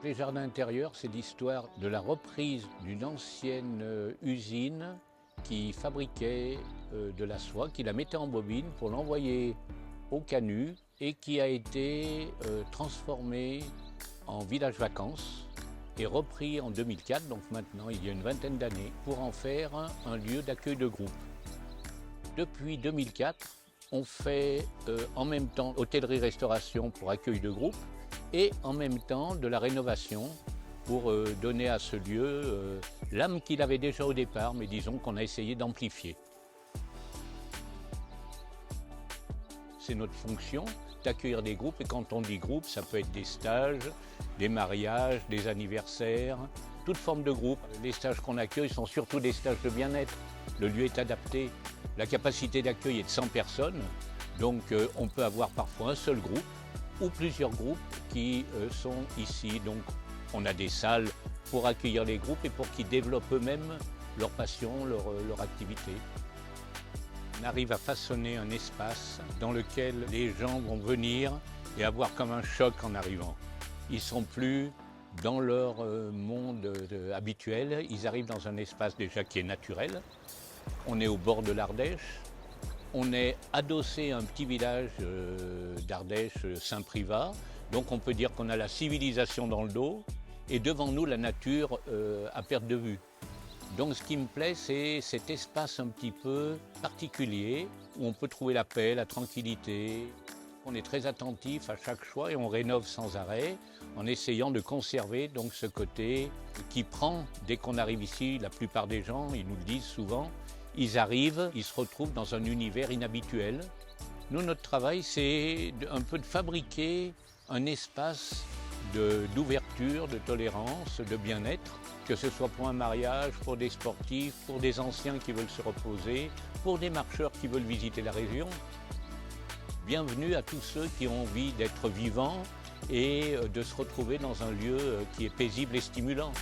Les jardins intérieurs, c'est l'histoire de la reprise d'une ancienne usine qui fabriquait de la soie, qui la mettait en bobine pour l'envoyer au Canut et qui a été transformée en village vacances et repris en 2004, donc maintenant il y a une vingtaine d'années, pour en faire un lieu d'accueil de groupe. Depuis 2004, on fait en même temps hôtellerie-restauration pour accueil de groupe et en même temps de la rénovation pour donner à ce lieu l'âme qu'il avait déjà au départ, mais disons qu'on a essayé d'amplifier. C'est notre fonction d'accueillir des groupes, et quand on dit groupe, ça peut être des stages, des mariages, des anniversaires, toute forme de groupe. Les stages qu'on accueille sont surtout des stages de bien-être. Le lieu est adapté. La capacité d'accueil est de 100 personnes, donc on peut avoir parfois un seul groupe ou plusieurs groupes qui sont ici. Donc on a des salles pour accueillir les groupes et pour qu'ils développent eux-mêmes leur passion, leur activité. On arrive à façonner un espace dans lequel les gens vont venir et avoir comme un choc en arrivant. Ils ne sont plus dans leur monde habituel, ils arrivent dans un espace déjà qui est naturel. On est au bord de l'Ardèche, on est adossé à un petit village d'Ardèche, Saint-Privat, donc on peut dire qu'on a la civilisation dans le dos et devant nous la nature à perte de vue. Donc ce qui me plaît, c'est cet espace un petit peu particulier où on peut trouver la paix, la tranquillité. On est très attentif à chaque choix et on rénove sans arrêt en essayant de conserver donc ce côté qui prend, dès qu'on arrive ici, la plupart des gens, ils nous le disent souvent, ils arrivent, ils se retrouvent dans un univers inhabituel. Nous, notre travail, c'est un peu de fabriquer un espace d'ouverture, de tolérance, de bien-être, que ce soit pour un mariage, pour des sportifs, pour des anciens qui veulent se reposer, pour des marcheurs qui veulent visiter la région. Bienvenue à tous ceux qui ont envie d'être vivants et de se retrouver dans un lieu qui est paisible et stimulant.